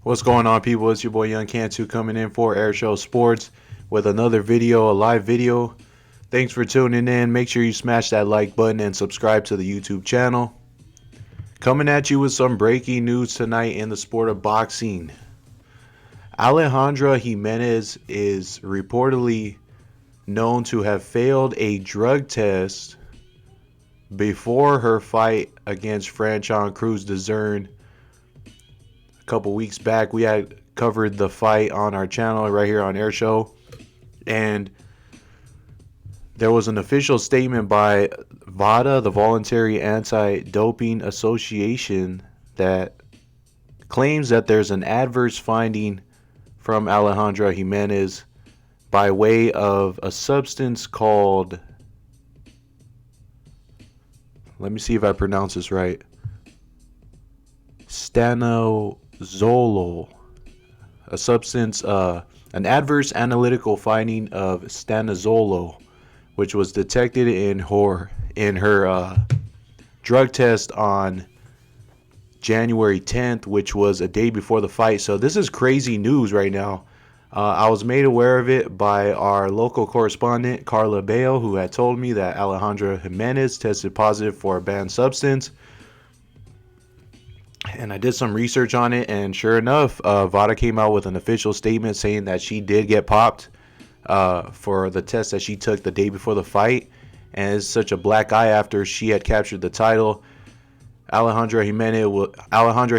What's going on, people? It's your boy Young Cantu coming in for Airshow Sports with another video, a live video. Thanks for tuning in. Make sure you smash that like button and subscribe to the YouTube channel. Coming at you with some breaking news tonight in the sport of boxing. Alejandra Jimenez is reportedly known to have failed a drug test before her fight against Franchon Crews-Dezurn. A couple weeks back, we had covered the fight on our channel right here on Airshow, and there was an official statement by VADA, the Voluntary Anti-Doping Association, that claims that there's an adverse finding from Alejandra Jimenez by way of a substance called, let me see if I pronounce this right, stanozolol, a substance, an adverse analytical finding of stanozolol, which was detected in her drug test on January 10th, which was a day before the fight. So this is crazy news right now. I was made aware of it by our local correspondent, Carla Bale, who had told me that Alejandra Jimenez tested positive for a banned substance. And I did some research on it, and sure enough, VADA came out with an official statement saying that she did get popped for the test that she took the day before the fight. And it's such a black eye after she had captured the title. Alejandra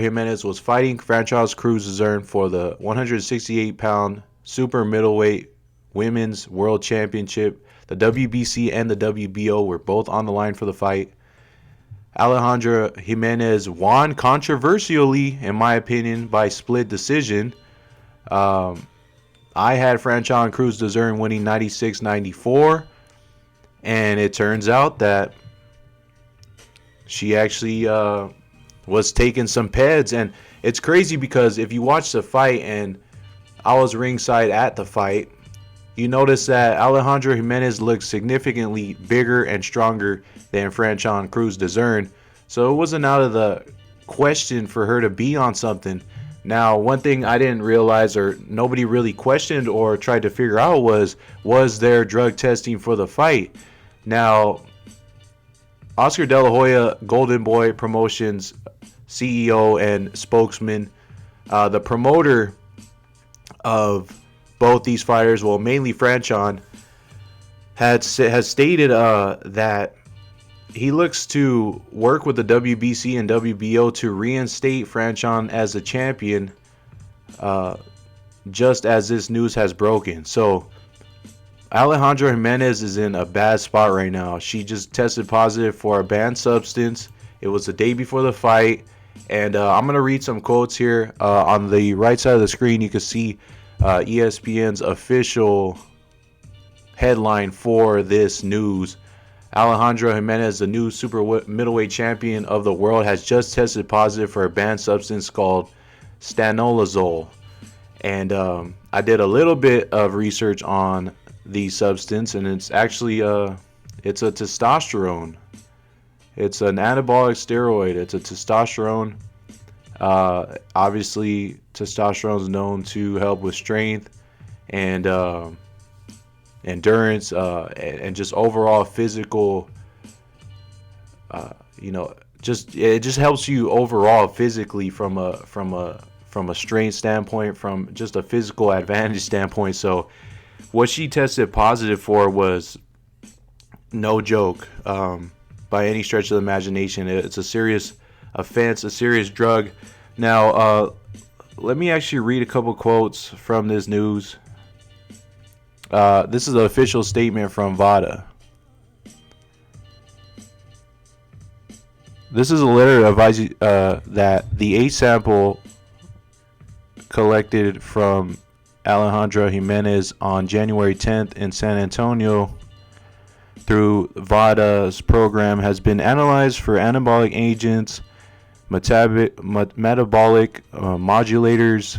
Jimenez was fighting Franchon Crews-Dezurn for the 168-pound super middleweight women's world championship. The WBC and the WBO were both on the line for the fight. Alejandra Jimenez won controversially, in my opinion, by split decision. I had Franchon Crews-Dezurn winning 96-94, and it turns out that she actually was taking some peds. And it's crazy because if you watch the fight, and I was ringside at the fight, you notice that Alejandra Jimenez looks significantly bigger and stronger than Franchon Crews-Dezurn. So it wasn't out of the question for her to be on something. Now, one thing I didn't realize, or nobody really questioned or tried to figure out, was there drug testing for the fight? Now, Oscar De La Hoya, Golden Boy Promotions CEO and spokesman, the promoter of both these fighters, well, mainly Franchon, has stated that he looks to work with the WBC and WBO to reinstate Franchon as a champion, just as this news has broken. So Alejandra Jimenez is in a bad spot right now. She just tested positive for a banned substance. It was the day before the fight. And I'm going to read some quotes here. On the right side of the screen, you can see ESPN's official headline for this news. Alejandra Jimenez, the new super middleweight champion of the world, has just tested positive for a banned substance called stanozolol. And I did a little bit of research on the substance, and it's actually it's a testosterone. It's an anabolic steroid. It's a testosterone. Obviously, testosterone is known to help with strength and endurance, and just overall physical. It just helps you overall physically from a strength standpoint, from just a physical advantage standpoint. So what she tested positive for was no joke, by any stretch of the imagination. It's a serious offense, a serious drug. Now, let me actually read a couple quotes from this news. This is an official statement from VADA. This is a letter advising that the A sample collected from Alejandra Jimenez on January 10th in San Antonio through VADA's program has been analyzed for anabolic agents, metabolic modulators.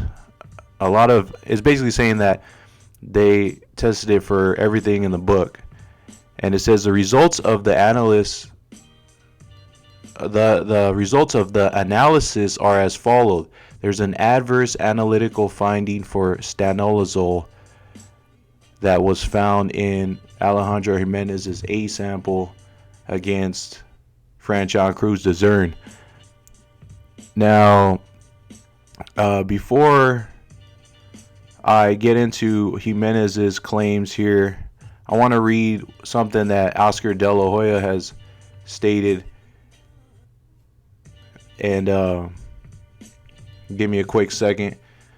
It's basically saying that they tested it for everything in the book. And it says the results of the analysts the results of the analysis are as follows. There's an adverse analytical finding for stanozolol that was found in Alejandra Jimenez's A sample against Franchon Crews-Dezurn. Now, before I get into Jimenez's claims here, I want to read something that Oscar De La Hoya has stated. And give me a quick second.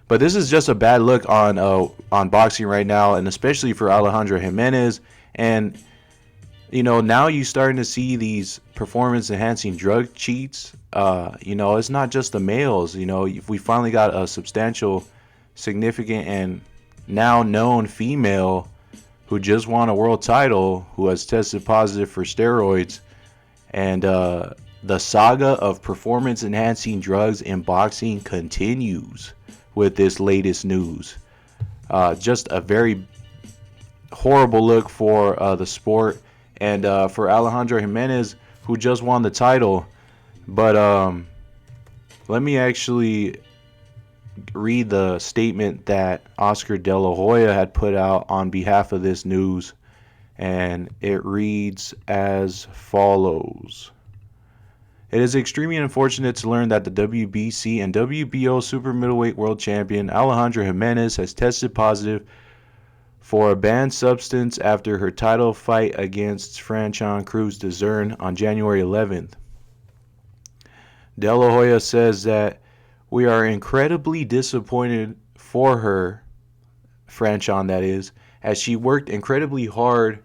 But this is just a bad look on boxing right now, and especially for Alejandra Jimenez. And now you're starting to see these performance-enhancing drug cheats. It's not just the males. We finally got a substantial, significant, and now known female who just won a world title who has tested positive for steroids. And the saga of performance-enhancing drugs in boxing continues with this latest news. Just a very horrible look for the sport and for Alejandra Jimenez, who just won the title. But let me actually read the statement that Oscar De La Hoya had put out on behalf of this news, and it reads as follows. It is extremely unfortunate to learn that the WBC and WBO super middleweight world champion Alejandra Jimenez has tested positive for a banned substance after her title fight against Franchon Crews-Dezurn on January 11th. De La Hoya says that we are incredibly disappointed for her, Franchon that is, as she worked incredibly hard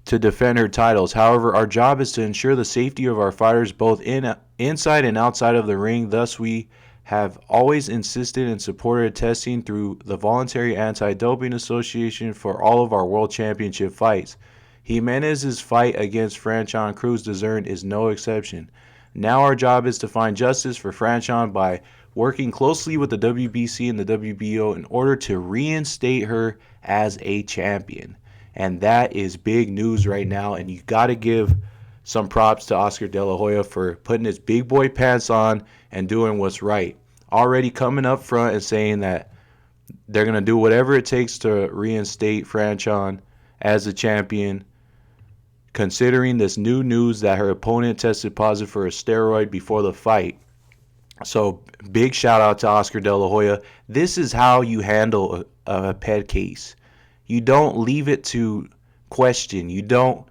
to defend her titles. However, our job is to ensure the safety of our fighters both inside and outside of the ring. Thus, we have always insisted and supported testing through the Voluntary Anti-Doping Association for all of our World Championship fights. Jimenez's fight against Franchon Crews-Dezurn is no exception. Now our job is to find justice for Franchon by working closely with the WBC and the WBO in order to reinstate her as a champion. And that is big news right now, and you got to give some props to Oscar De La Hoya for putting his big boy pants on and doing what's right. Already coming up front and saying that they're going to do whatever it takes to reinstate Franchon as a champion, considering this new news that her opponent tested positive for a steroid before the fight. So big shout out to Oscar De La Hoya. This is how you handle a ped case. You don't leave it to question. You don't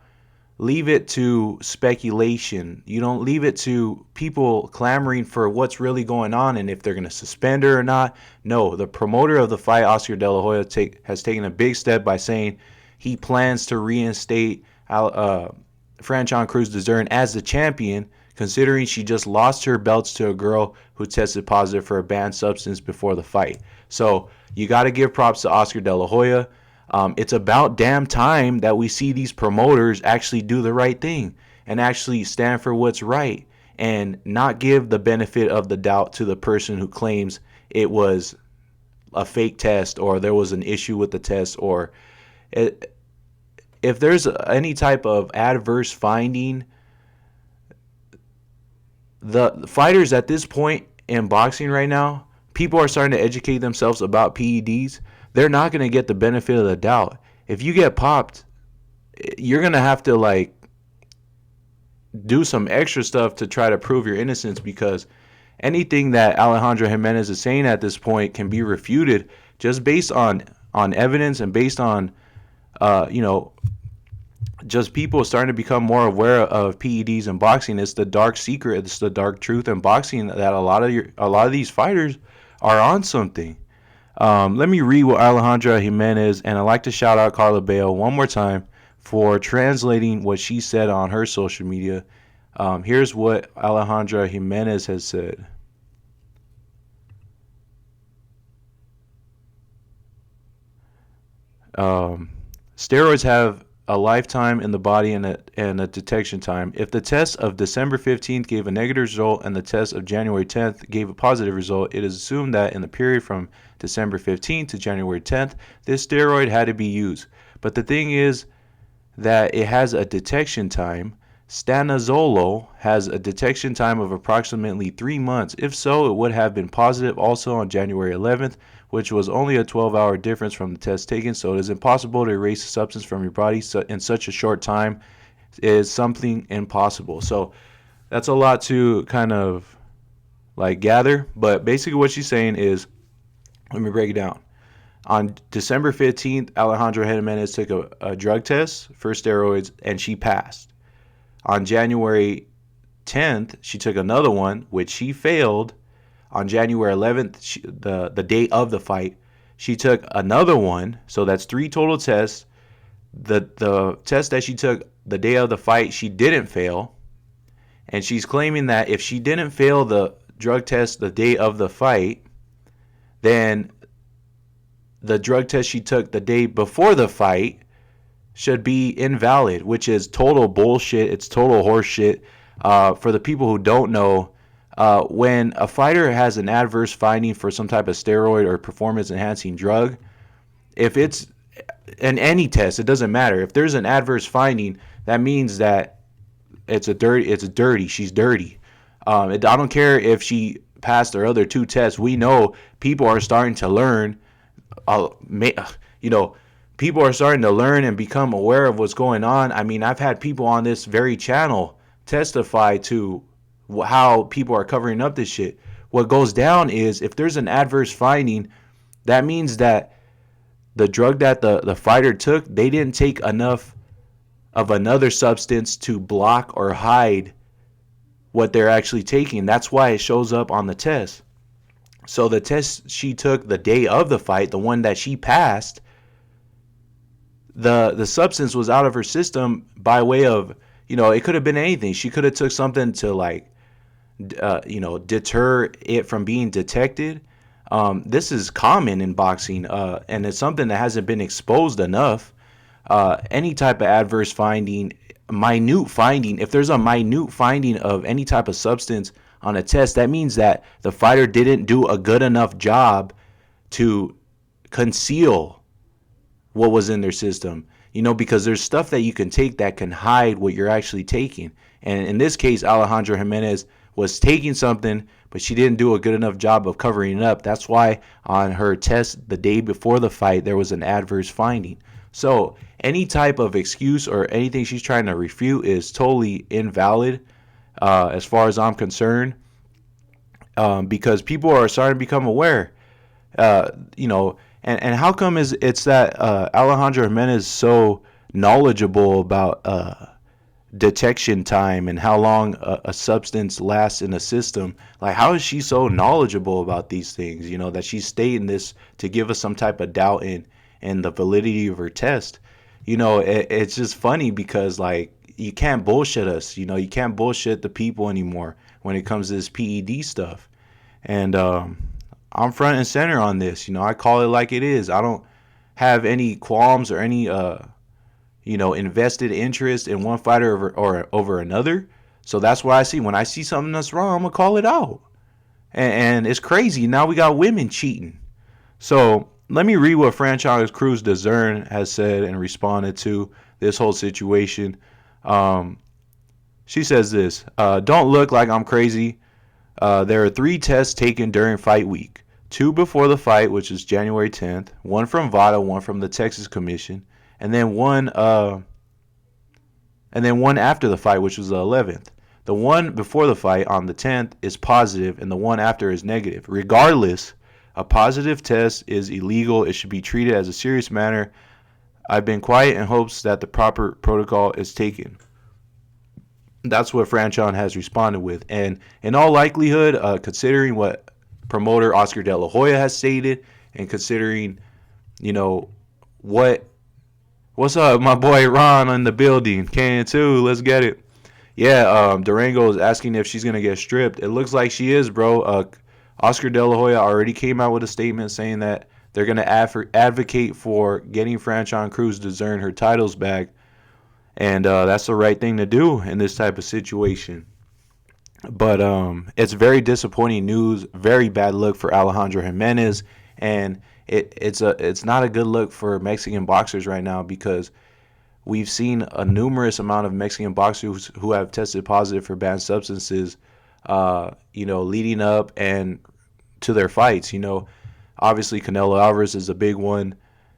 leave it to speculation. You don't leave it to people clamoring for what's really going on and if they're going to suspend her or not. No, the promoter of the fight, Oscar De La Hoya, has taken a big step by saying he plans to reinstate Franchon Crews-Dezurn as the champion, considering she just lost her belts to a girl who tested positive for a banned substance before the fight. So you got to give props to Oscar De La Hoya. It's about damn time that we see these promoters actually do the right thing and actually stand for what's right and not give the benefit of the doubt to the person who claims it was a fake test or there was an issue with the test, or if there's any type of adverse finding. The fighters at this point in boxing right now, people are starting to educate themselves about PEDs. They're not going to get the benefit of the doubt. If you get popped, you're going to have to do some extra stuff to try to prove your innocence, because anything that Alejandra Jimenez is saying at this point can be refuted just based on evidence and based on just people starting to become more aware of PEDs in boxing. It's the dark secret. It's the dark truth in boxing that a lot of these fighters are on something. Let me read what Alejandra Jimenez, and I'd like to shout out Carla Bale one more time for translating what she said on her social media. Here's what Alejandra Jimenez has said. Steroids have a lifetime in the body and a detection time. If the test of December 15th gave a negative result and the test of January 10th gave a positive result, it is assumed that in the period from December 15th to January 10th, this steroid had to be used. But the thing is that it has a detection time. stanozolol has a detection time of approximately 3 months. If so, it would have been positive also on January 11th, which was only a 12-hour difference from the test taken. So it is impossible to erase a substance from your body in such a short time. Is something impossible. So that's a lot to kind of like gather. But basically what she's saying is, let me break it down. On December 15th, Alejandra Jimenez took a drug test for steroids and she passed. On January 10th, she took another one, which she failed. On January 11th, the day of the fight, she took another one. So that's 3 total tests. The test that she took the day of the fight, she didn't fail. And she's claiming that if she didn't fail the drug test the day of the fight, then the drug test she took the day before the fight should be invalid, which is total bullshit. It's total horseshit. For the people who don't know, when a fighter has an adverse finding for some type of steroid or performance-enhancing drug, if it's in any test, it doesn't matter. If there's an adverse finding, that means that it's dirty. She's dirty. I don't care if she passed her other 2 tests. We know people are starting to learn. People are starting to learn and become aware of what's going on. I mean, I've had people on this very channel testify to how people are covering up this shit. What goes down is if there's an adverse finding, that means that the drug that the fighter took, they didn't take enough of another substance to block or hide what they're actually taking. That's why it shows up on the test. So the test she took the day of the fight, the one that she passed, the substance was out of her system by way of, it could have been anything. She could have took something to deter it from being detected. This is common in boxing, and it's something that hasn't been exposed enough. Any type of adverse finding, minute finding, if there's a minute finding of any type of substance on a test, that means that the fighter didn't do a good enough job to conceal what was in their system. Because there's stuff that you can take that can hide what you're actually taking. And in this case, Alejandra Jimenez was taking something, but she didn't do a good enough job of covering it up. That's why on her test the day before the fight, there was an adverse finding. So any type of excuse or anything she's trying to refute is totally invalid as far as I'm concerned, because people are starting to become aware. And how come it's that Alejandra Jimenez is so knowledgeable about detection time and how long a substance lasts in a system? Like, how is she so knowledgeable about these things, that she's stating this to give us some type of doubt in the validity of her test? It's just funny because, like, you can't bullshit us. You can't bullshit the people anymore when it comes to this PED stuff. And I'm front and center on this. I call it like it is. I don't have any qualms or any invested interest in one fighter over another. So that's what I see. When I see something that's wrong, I'm gonna call it out. And it's crazy. Now we got women cheating. So let me read what Franchon Crews-Dezurn has said and responded to this whole situation. She says this: don't look like I'm crazy. There are 3 tests taken during fight week. 2 before the fight, which is January 10th. 1 from VADA, 1 from the Texas Commission, and then one after the fight, which was the 11th. The one before the fight on the 10th is positive, and the one after is negative. Regardless, a positive test is illegal. It should be treated as a serious matter. I've been quiet in hopes that the proper protocol is taken. That's what Franchon has responded with. And in all likelihood, considering what promoter Oscar De La Hoya has stated, and considering, what's up, my boy Ron in the building, KN2, let's get it. Yeah, Durango is asking if she's going to get stripped. It looks like she is, bro. Oscar De La Hoya already came out with a statement saying that they're going to advocate for getting Franchon Crews-Dezurn her titles back. And that's the right thing to do in this type of situation. But it's very disappointing news. Very bad look for Alejandra Jimenez. And it's not a good look for Mexican boxers right now, because we've seen a numerous amount of Mexican boxers who have tested positive for banned substances, leading up and to their fights. Obviously Canelo Alvarez is a big one.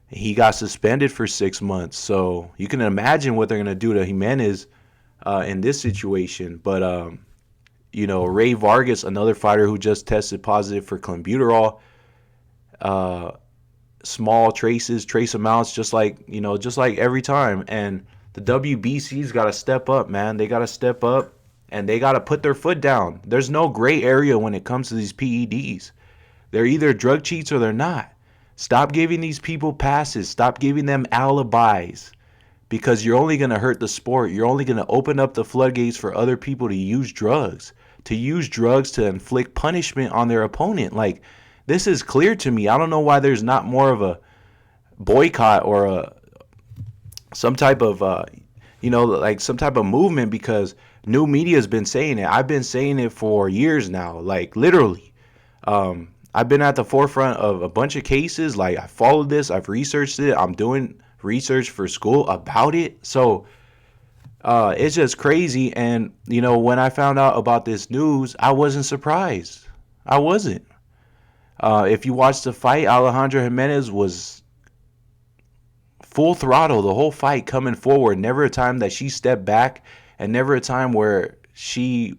He got suspended for 6 months, so you can imagine what they're gonna do to Jimenez in this situation. But Ray Vargas, another fighter who just tested positive for clenbuterol, small trace amounts, just like every time. And the WBC's got to step up, man. They got to step up and they got to put their foot down. There's no gray area when it comes to these PEDs. They're either drug cheats or they're not. Stop giving these people passes. Stop giving them alibis, because you're only going to hurt the sport. You're only going to open up the floodgates for other people to use drugs to inflict punishment on their opponent. Like, this is clear to me. I don't know why there's not more of a boycott or some type of some type of movement, because new media has been saying it. I've been saying it for years now, like literally. I've been at the forefront of a bunch of cases. Like, I followed this, I've researched it, I'm doing research for school about it. So it's just crazy. And when I found out about this news, I wasn't surprised. I wasn't. If you watch the fight, Alejandra Jimenez was full throttle the whole fight, coming forward. Never a time that she stepped back, and never a time where she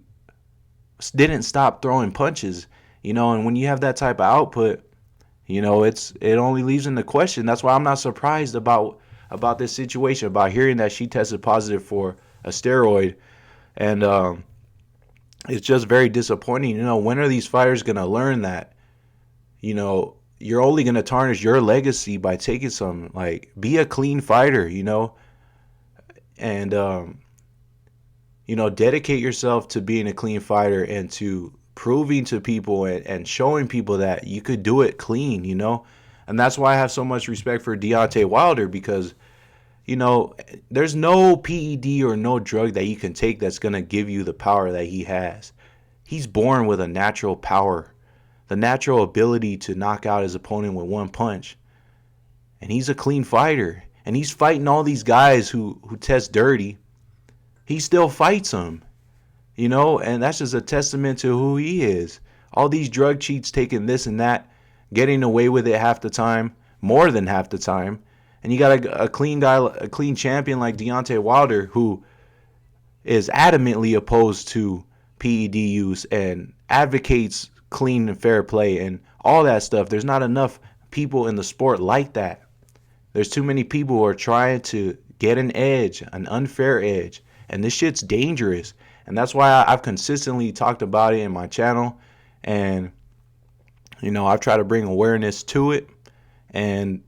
didn't stop throwing punches. And when you have that type of output, it only leaves in the question. That's why I'm not surprised about this situation, about hearing that she tested positive for a steroid. And it's just very disappointing. When are these fighters going to learn that, you're only going to tarnish your legacy by taking some? Like, be a clean fighter, and, dedicate yourself to being a clean fighter and to proving to people and showing people that you could do it clean, And that's why I have so much respect for Deontay Wilder, because, there's no PED or no drug that you can take that's going to give you the power that he has. He's born with a natural power, the natural ability to knock out his opponent with one punch. And he's a clean fighter. And he's fighting all these guys who test dirty. He still fights them. And that's just a testament to who he is. All these drug cheats, taking this and that, getting away with it half the time, more than half the time. And you got a clean guy, a clean champion like Deontay Wilder, who is adamantly opposed to PED use and advocates clean and fair play and all that stuff. There's not enough people in the sport like that. There's too many people who are trying to get an edge, an unfair edge. And this shit's dangerous. And that's why I've consistently talked about it in my channel. And, I've tried to bring awareness to it. And,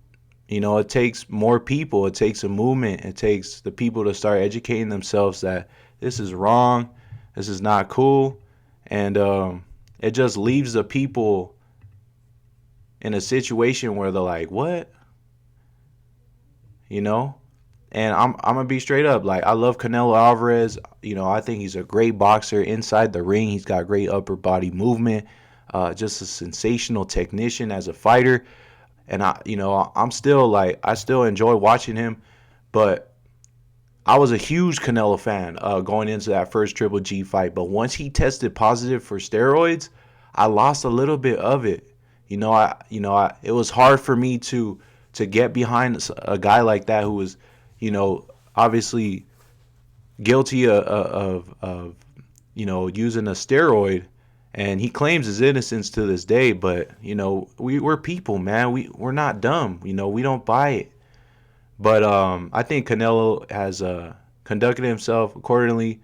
it takes more people. It takes a movement. It takes the people to start educating themselves that this is wrong. This is not cool. And it just leaves the people in a situation where they're like, what? And I'm going to be straight up. Like, I love Canelo Alvarez. I think he's a great boxer inside the ring. He's got great upper body movement. Just a sensational technician as a fighter. And I still enjoy watching him. But I was a huge Canelo fan going into that first Triple G fight. But once he tested positive for steroids, I lost a little bit of it. It was hard for me to get behind a guy like that who was, obviously guilty of using a steroid, and he claims his innocence to this day. But we're people, man. We're not dumb. We don't buy it. But I think Canelo has conducted himself accordingly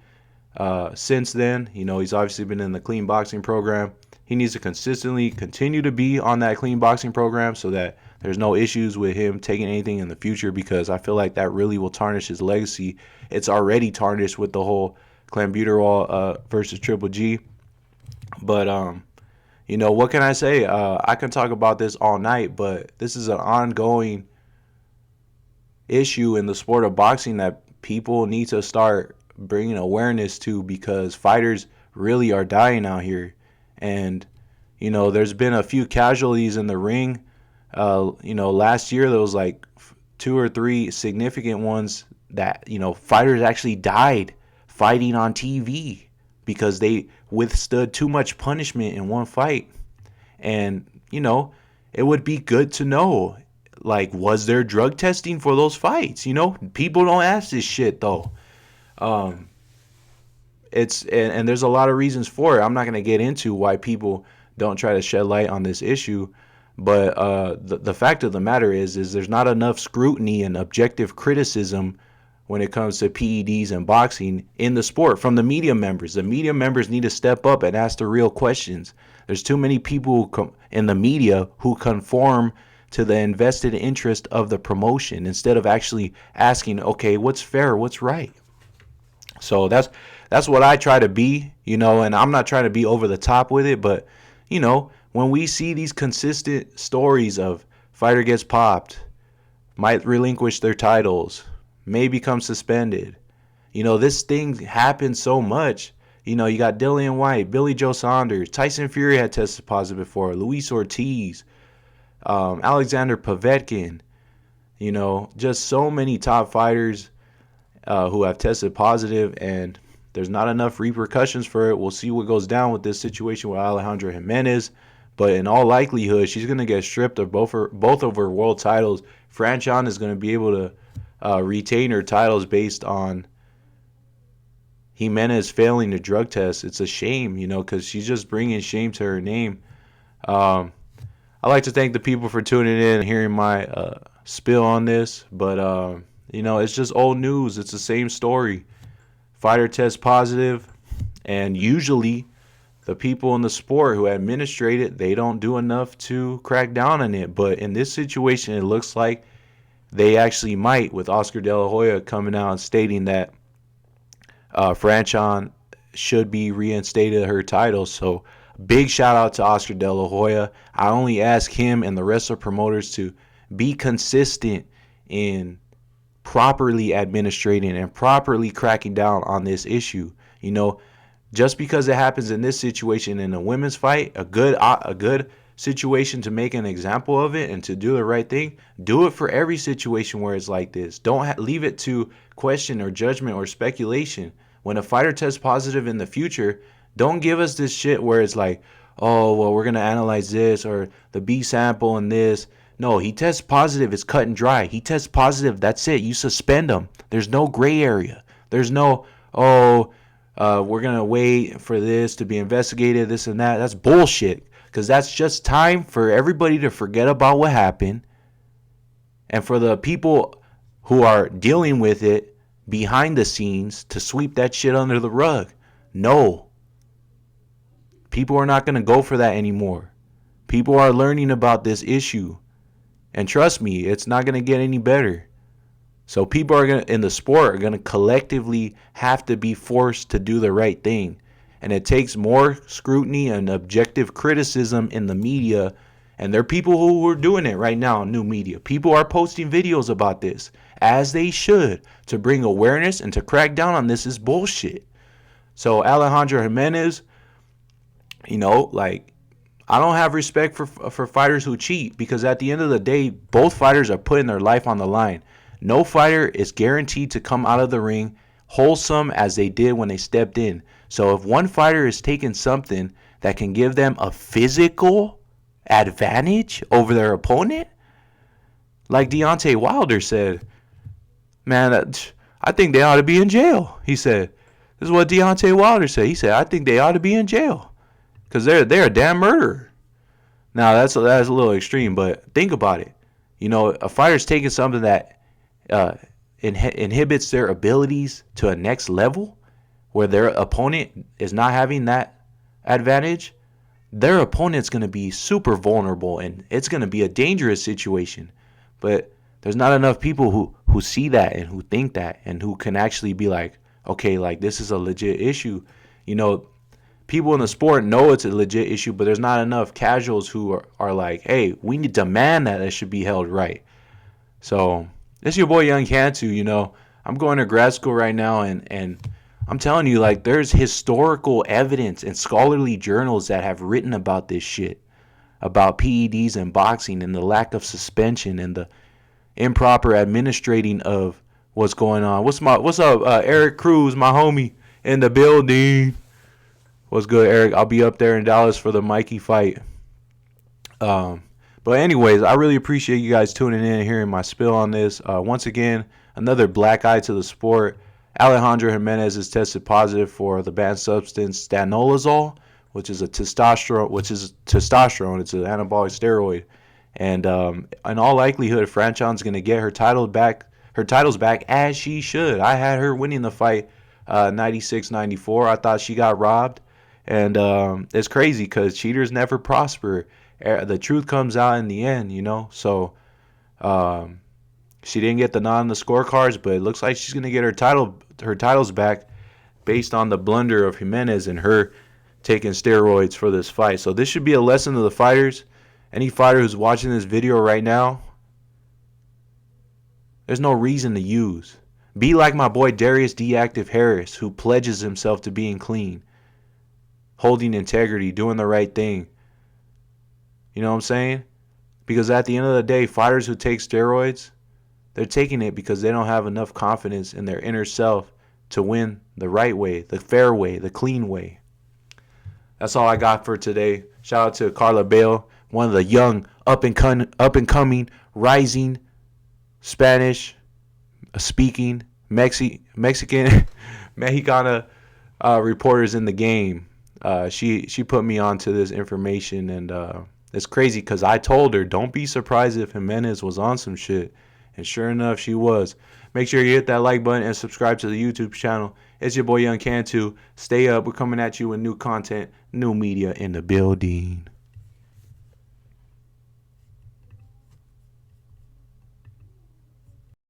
since then. He's obviously been in the clean boxing program. He needs to consistently continue to be on that clean boxing program so that there's no issues with him taking anything in the future, because I feel like that really will tarnish his legacy. It's already tarnished with the whole clenbuterol versus Triple G. But, what can I say? I can talk about this all night, but this is an ongoing issue in the sport of boxing that people need to start bringing awareness to, because fighters really are dying out here. And, there's been a few casualties in the ring. Last year there was like 2 or 3 significant ones that, fighters actually died fighting on TV because they withstood too much punishment in one fight. And, it would be good to know, like, was there drug testing for those fights? People don't ask this shit, though. And there's a lot of reasons for it. I'm not going to get into why people don't try to shed light on this issue. But the fact of the matter is there's not enough scrutiny and objective criticism when it comes to PEDs and boxing in the sport from the media members. The media members need to step up and ask the real questions. There's too many people in the media who conform to the invested interest of the promotion instead of actually asking, okay, what's fair, what's right? So that's what I try to be, and I'm not trying to be over the top with it, but, when we see these consistent stories of fighter gets popped, might relinquish their titles, may become suspended, this thing happens so much. You got Dillian White, Billy Joe Saunders, Tyson Fury had tested positive before, Luis Ortiz, Alexander Povetkin, just so many top fighters who have tested positive, and there's not enough repercussions for it. We'll see what goes down with this situation with Alejandra Jimenez, but in all likelihood, she's going to get stripped of both of her world titles. Franchon is going to be able to retain her titles based on Jimenez failing the drug test. It's a shame, because she's just bringing shame to her name. I'd like to thank the people for tuning in and hearing my spill on this, but it's just old news. It's the same story. Fighter tests positive, and usually the people in the sport who administrate it, they don't do enough to crack down on it. But in this situation, it looks like they actually might, with Oscar De La Hoya coming out and stating that Franchon should be reinstated her title. So big shout out to Oscar De La Hoya. I only ask him and the rest of promoters to be consistent in properly administrating and properly cracking down on this issue. Just because it happens in this situation in a women's fight, a good situation to make an example of it and to do the right thing, do it for every situation where it's like this. Don't leave it to question or judgment or speculation. When a fighter tests positive in the future, don't give us this shit where it's like, oh, well, we're going to analyze this or the B sample and this. No, he tests positive. It's cut and dry. He tests positive. That's it. You suspend him. There's no gray area. There's no, we're going to wait for this to be investigated, this and that. That's bullshit, because that's just time for everybody to forget about what happened and for the people who are dealing with it behind the scenes to sweep that shit under the rug. No. People are not going to go for that anymore. People are learning about this issue. And trust me, it's not going to get any better. So people in the sport are going to collectively have to be forced to do the right thing. And it takes more scrutiny and objective criticism in the media. And there are people who are doing it right now in new media. People are posting videos about this, as they should, to bring awareness and to crack down on this is bullshit. So Alejandra Jimenez, I don't have respect for fighters who cheat, because at the end of the day, both fighters are putting their life on the line. No fighter is guaranteed to come out of the ring wholesome as they did when they stepped in. So if one fighter is taking something that can give them a physical advantage over their opponent, like Deontay Wilder said, man, I think they ought to be in jail. He said, this is what Deontay Wilder said. He said, I think they ought to be in jail because they're a damn murderer. Now, that's a little extreme, but think about it. A fighter's taking something that inhibits their abilities to a next level where their opponent is not having that advantage. Their opponent's going to be super vulnerable, and it's going to be a dangerous situation. But there's not enough people who see that and who think that and who can actually be like, okay, like this is a legit issue. People in the sport know it's a legit issue, but there's not enough casuals who are like, hey, we need to demand that it should be held right. So this is your boy Young Cantu. I'm going to grad school right now, and I'm telling you, like, there's historical evidence and scholarly journals that have written about this shit, about PEDs and boxing and the lack of suspension and the improper administrating of What's going on? What's up, Eric Cruz, my homie in the building? What's good, Eric? I'll be up there in Dallas for the Mikey fight. But anyways, I really appreciate you guys tuning in and hearing my spill on this. Once again, another black eye to the sport. Alejandra Jimenez is tested positive for the banned substance stanolazole, which is testosterone. It's an anabolic steroid, and in all likelihood, Franchon's gonna get her titles back as she should. I had her winning the fight 96-94. I thought she got robbed, and it's crazy because cheaters never prosper. The truth comes out in the end, So she didn't get the nod on the scorecards, but it looks like she's gonna get her titles back based on the blunder of Jimenez and her taking steroids for this fight. So this should be a lesson to the fighters. Any fighter who's watching this video right now, there's no reason to use. Be like my boy Darius Deactive Harris, who pledges himself to being clean, holding integrity, doing the right thing. You know what I'm saying? Because at the end of the day, fighters who take steroids, they're taking it because they don't have enough confidence in their inner self to win the right way, the fair way, the clean way. That's all I got for today. Shout out to Carla Bale, one of the young, up and coming, rising Spanish speaking Mexican Mexicana reporters in the game. She put me onto this information, and it's crazy because I told her, don't be surprised if Jimenez was on some shit. And sure enough, she was. Make sure you hit that like button and subscribe to the YouTube channel. It's your boy Young Cantu. Stay up. We're coming at you with new content, new media in the building.